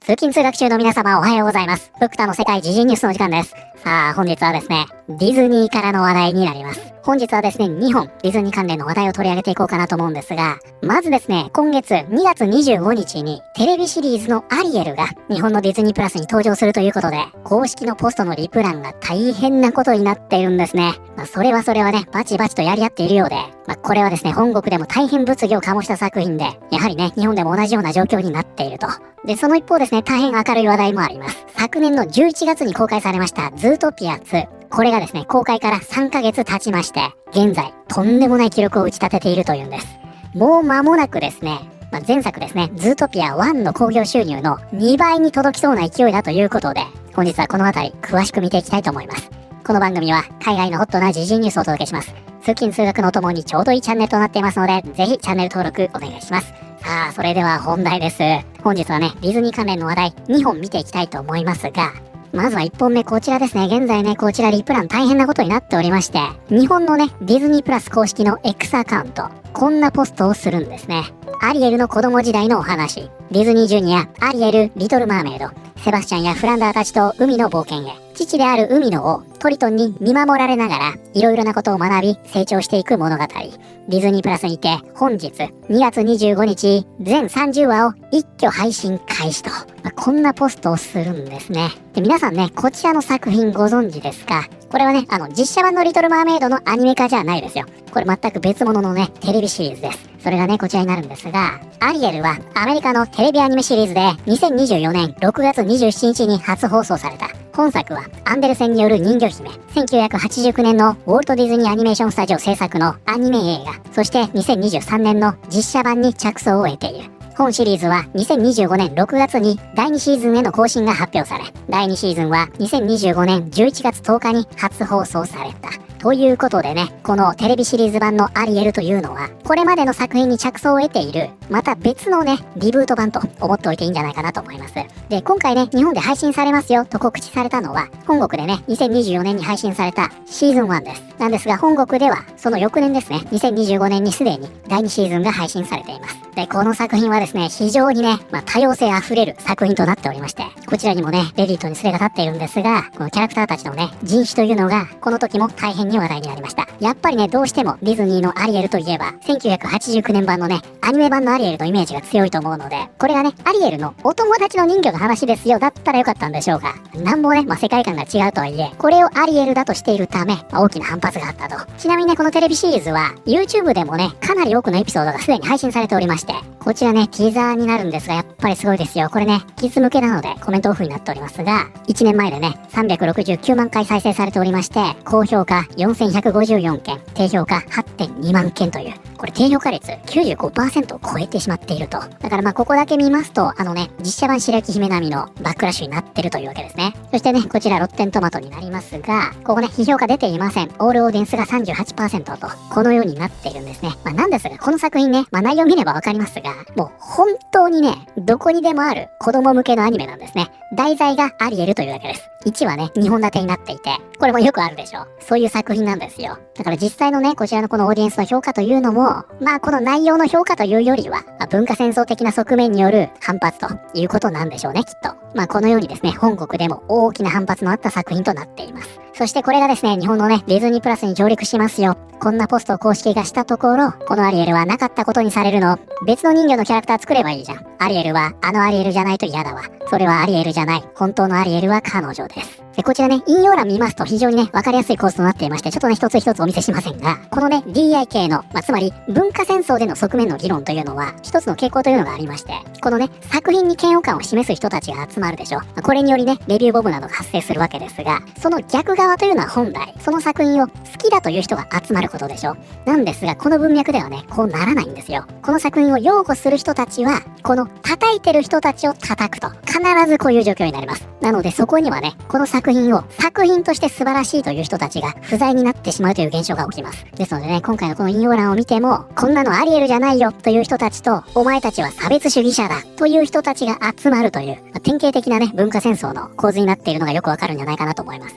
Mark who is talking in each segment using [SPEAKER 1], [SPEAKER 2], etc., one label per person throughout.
[SPEAKER 1] 通勤通学中の皆様おはようございます。福田の世界時事ニュースの時間です。さあ、本日はですね、ディズニーからの話題になります。本日はですね、2本ディズニー関連の話題を取り上げていこうかなと思うんですが、まずですね、今月2月25日にテレビシリーズのアリエルが日本のディズニープラスに登場するということで、公式のポストのリプ欄が大変なことになっているんですね。それはね、バチバチとやり合っているようで、これはですね、本国でも大変物議を醸した作品で、やはりね、日本でも同じような状況になっていると。で、その一方ですね、大変明るい話題もあります。昨年の11月に公開されましたズートピア2。これがですね、公開から3ヶ月経ちまして、現在、とんでもない記録を打ち立てているというんです。もう間もなくですね、前作ですね、ズートピア1の興行収入の2倍に届きそうな勢いだということで、本日はこのあたり、詳しく見ていきたいと思います。この番組は、海外のホットな時事ニュースをお届けします。通勤通学のともにちょうどいいチャンネルとなっていますので、ぜひチャンネル登録お願いします。さあ、それでは本題です。本日はね、ディズニー関連の話題2本見ていきたいと思いますが、まずは1本目こちらですね。現在ね、こちらリプラン大変なことになっておりまして、日本のね、ディズニープラス公式の X アカウント、こんなポストをするんですね。アリエルの子供時代のお話、ディズニージュニア、アリエル、リトルマーメイド、セバスチャンやフランダーたちと海の冒険へ、父である海の王、トリトンに見守られながら、いろいろなことを学び、成長していく物語。ディズニープラスにて、本日、2月25日、全30話を一挙配信開始と。こんなポストをするんですね。で、皆さんね、こちらの作品ご存知ですか？これはね、実写版のリトルマーメイドのアニメ化じゃないですよ。これ全く別物のね、テレビシリーズです。それがね、こちらになるんですが、アリエルはアメリカのテレビアニメシリーズで2024年6月27日に初放送された。本作はアンデルセンによる人魚姫、1989年のウォルト・ディズニーアニメーションスタジオ制作のアニメ映画、そして2023年の実写版に着想を得ている。本シリーズは2025年6月に第2シーズンへの更新が発表され、第2シーズンは2025年11月10日に初放送された。ということでね、このテレビシリーズ版のアリエルというのは、これまでの作品に着想を得ている、また別のね、リブート版と思っておいていいんじゃないかなと思います。で、今回ね、日本で配信されますよと告知されたのは、本国でね、2024年に配信されたシーズン1です。なんですが、本国では、その翌年ですね、2025年にすでに第2シーズンが配信されています。で、この作品はですね、非常にね、多様性あふれる作品となっておりまして、こちらにもね、レディートにスレが立っているんですが、このキャラクターたちのね、人種というのが、この時も大変に話題になりました。やっぱりね、どうしてもディズニーのアリエルといえば、1989年版のね、アニメ版のアリエルのイメージが強いと思うので、これがね、アリエルのお友達の人魚の話ですよ、だったらよかったんでしょうが、なんもね、世界観が違うとはいえ、これをアリエルだとしているため、大きな反発があったと。ちなみにね、このテレビシリーズは、YouTube でもね、かなり多くのエピソードがすでに配信されておりまして、こちらね、ティザーになるんですが、やっぱりすごいですよ。これね、キッズ向けなのでコメントオフになっておりますが、1年前でね、369万回再生されておりまして、高評価4154件、低評価 8.2 万件という、これ低評価率 95% を超えてしまっていると。だからここだけ見ますと、実写版白雪姫並みのバックラッシュになってるというわけですね。そしてね、こちらロッテントマトになりますが、ここね、批評価出ていません。オールオーディエンスが 38% と、このようになっているんですね。なんですが、この作品ね、内容見ればわかりますが、もう本当にね、どこにでもある子供向けのアニメなんですね。題材がアリエルというわけです。1話ね、2本立てになっていて、これもよくあるでしょ。そういう作品なんですよ。だから実際のね、こちらのこのオーディエンスの評価というのも、この内容の評価というよりは、文化戦争的な側面による反発ということなんでしょうね、きっと。このようにですね、本国でも大きな反発のあった作品となっています。そしてこれがですね、日本のね、ディズニープラスに上陸しますよ。こんなポストを公式がしたところ、このアリエルはなかったことにされるの。別の人魚のキャラクター作ればいいじゃん。アリエルはアリエルじゃないと嫌だわ。それはアリエルじゃない。本当のアリエルは彼女です。で、こちらね、引用欄見ますと非常にね、わかりやすい構図となっていまして、ちょっとね、一つ一つお見せしませんが、このね、DIK の、つまり、文化戦争での側面の議論というのは、一つの傾向というのがありまして、このね、作品に嫌悪感を示す人たちが集まるでしょ。これによりね、レビューボムなどが発生するわけですが、その逆側というのは本来、その作品を好きだという人が集まることでしょ。なんですが、この文脈ではね、こうならないんですよ。この作品を擁護する人たちは、この叩いてる人たちを叩くと、必ずこういう状況になります。なので、そこにはね、この作品を作品として素晴らしいという人たちが不在になってしまうという現象が起きます。ですのでね、今回のこの引用欄を見ても、こんなのアリエルじゃないよという人たちと、お前たちは差別主義者だという人たちが集まるという、典型的なね、文化戦争の構図になっているのがよくわかるんじゃないかなと思います。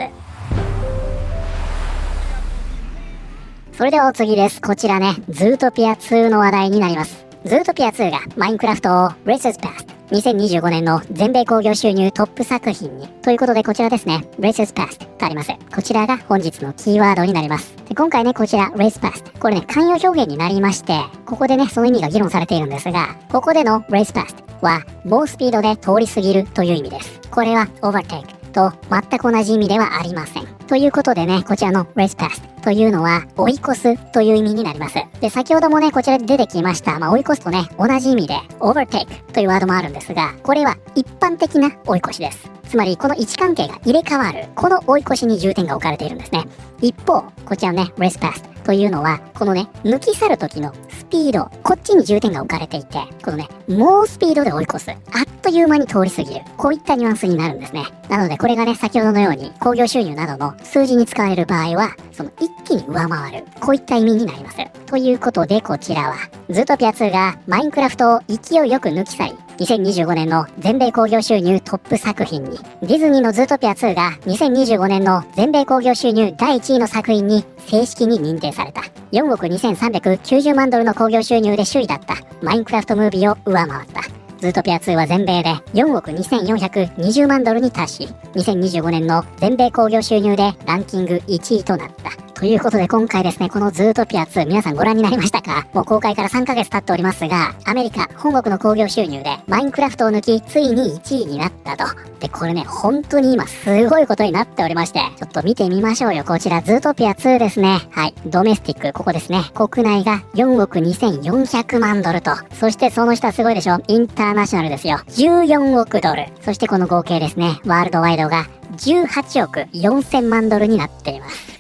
[SPEAKER 1] それではお次です。こちらね、ズートピア2の話題になります。ズートピア2がマインクラフトを Razor's Past 2025年の全米興行収入トップ作品に。ということでこちらですね、Races Past とあります。こちらが本日のキーワードになります。で今回ね、こちら Race Past。これね、慣用表現になりまして、ここでね、その意味が議論されているんですが、ここでの Race Past は猛スピードで通り過ぎるという意味です。これは Overtake と全く同じ意味ではありません。ということでね、こちらの Race Past というのは追い越すという意味になります。で、先ほどもね、こちらで出てきました。追い越すとね、同じ意味で Overtake というワードもあるんですが、これは一般的な追い越しです。つまり、この位置関係が入れ替わる、この追い越しに重点が置かれているんですね。一方、こちらのね、Race Past というのは、このね、抜き去る時のスピード、こっちに重点が置かれていて、このね、猛スピードで追い越す、あっという間に通り過ぎる、こういったニュアンスになるんですね。なので、これがね、先ほどのように、興行収入などの数字に使われる場合は、その一気に上回る、こういった意味になります。ということで、こちらは、ズートピア2がマインクラフトを勢いよく抜き去り、2025年の全米興行収入トップ作品に、ディズニーのズートピア2が2025年の全米興行収入第1位の作品に正式に認定された。4億2390万ドルの興行収入で首位だったマインクラフトムービーを上回った。ズートピア2は全米で4億2420万ドルに達し、2025年の全米興行収入でランキング1位となった。ということで今回ですね、このズートピア2皆さんご覧になりましたか？もう公開から3ヶ月経っておりますが、アメリカ本国の興行収入でマインクラフトを抜きついに1位になったと。で、これね、本当に今すごいことになっておりまして、ちょっと見てみましょうよ。こちらズートピア2ですね。はい。ドメスティック、ここですね。国内が4億2400万ドルと。そしてその下すごいでしょ？インターナショナルですよ。14億ドル。そしてこの合計ですね。ワールドワイドが18億4000万ドルになっています。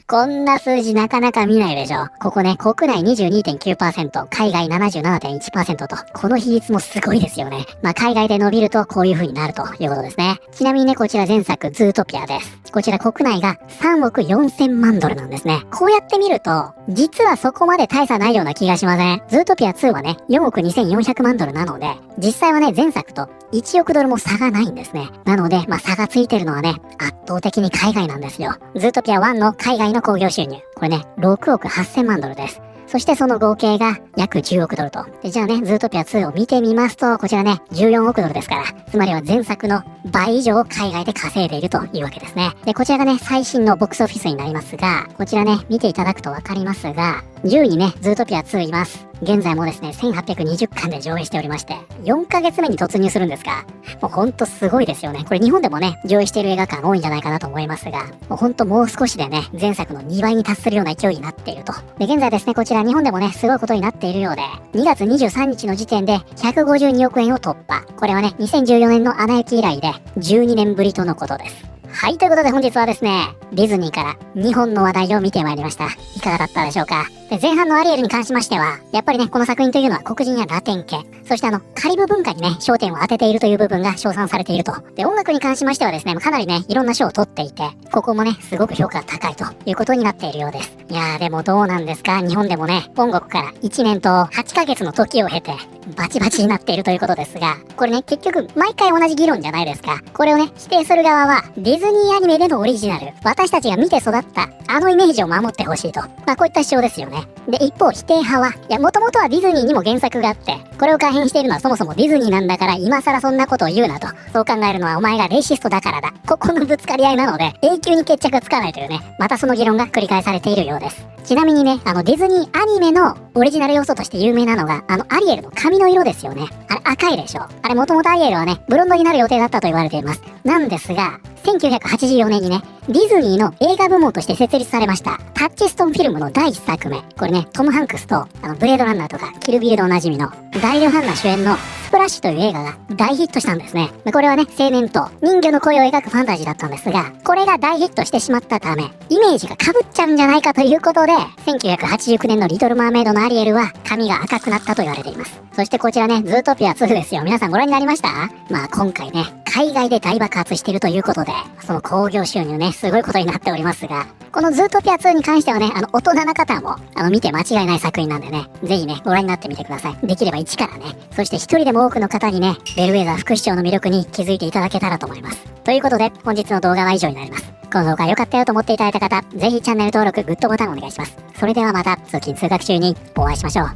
[SPEAKER 1] こんな数字なかなか見ないでしょ。ここね、国内 22.9%、海外 77.1% と、この比率もすごいですよね。海外で伸びるとこういう風になるということですね。ちなみにね、こちら前作、ズートピアです。こちら国内が3億4000万ドルなんですね。こうやって見ると、実はそこまで大差ないような気がしません？ズートピア2はね、4億2400万ドルなので、実際はね、前作と1億ドルも差がないんですね。なので、差がついてるのはね、圧倒的に海外なんですよ。ズートピア1の海外の興行収入。これね、6億8000万ドルです。そしてその合計が約10億ドルと。で、じゃあね、ズートピア2を見てみますと、こちらね、14億ドルですから、つまりは前作の倍以上海外で稼いでいるというわけですね。で、こちらがね、最新のボックスオフィスになりますが、こちらね、見ていただくとわかりますが、10位にね、ズートピア2います。現在もですね、1820巻で上映しておりまして、4ヶ月目に突入するんですが、もうほんとすごいですよね。これ日本でもね、上映している映画館多いんじゃないかなと思いますが、もうほんともう少しでね、前作の2倍に達するような勢いになっていると。で、現在ですね、こちら日本でもね、すごいことになっているようで、2月23日の時点で152億円を突破。これはね、2014年のアナ雪以来で12年ぶりとのことです。はい、ということで本日はですね、ディズニーから2本の話題を見てまいりました。いかがだったでしょうか？で、前半のアリエルに関しましては、やっぱりね、この作品というのは黒人やラテン系、そしてカリブ文化にね、焦点を当てているという部分が称賛されていると。で、音楽に関しましてはですね、かなりね、いろんな賞を取っていて、ここもね、すごく評価が高いということになっているようです。いやー、でもどうなんですか？日本でもね、本国から1年と8ヶ月の時を経て、バチバチになっているということですが、これね、結局、毎回同じ議論じゃないですか。これをね、否定する側は、ディズニーアニメでのオリジナル、私たちが見て育った、あのイメージを守ってほしいと。こういった主張ですよね。で、一方、否定派は、いや、もともとはディズニーにも原作があって、これを改変しているのはそもそもディズニーなんだから、今更そんなことを言うなと。そう考えるのはお前がレイシストだからだ。ここのぶつかり合いなので、永久に決着がつかないというね、またその議論が繰り返されているようです。ちなみにね、ディズニーアニメのオリジナル要素として有名なのが、アリエルの髪の色ですよね。あれ赤いでしょ。あれもともとアリエルはね、ブロンドになる予定だったと言われています。なんですが、1984年にね、ディズニーの映画部門として設立されました、タッチストンフィルムの第1作目。これね、トム・ハンクスと、ブレードランナーとか、キルビルでおなじみの、ダリル・ハンナ主演のスプラッシュという映画が大ヒットしたんですね。これはね、青年と人魚の声を描くファンタジーだったんですが、これが大ヒットしてしまったため、イメージが被っちゃうんじゃないかということで、1989年のリトル・マーメイドのアリエルは髪が赤くなったと言われています。そしてこちらね、ズートピア2ですよ。皆さんご覧になりました？今回ね、海外で大爆発しているということで、その興行収入ね、すごいことになっておりますが、このズートピア2に関してはね、大人な方も、見て間違いない作品なんでね、ぜひね、ご覧になってみてください。できれば一からね、そして一人でも多くの方にね、ベルウェーザー副市長の魅力に気づいていただけたらと思います。ということで、本日の動画は以上になります。この動画良かったよと思っていただいた方、ぜひチャンネル登録、グッドボタンをお願いします。それではまた通勤通学中にお会いしましょう。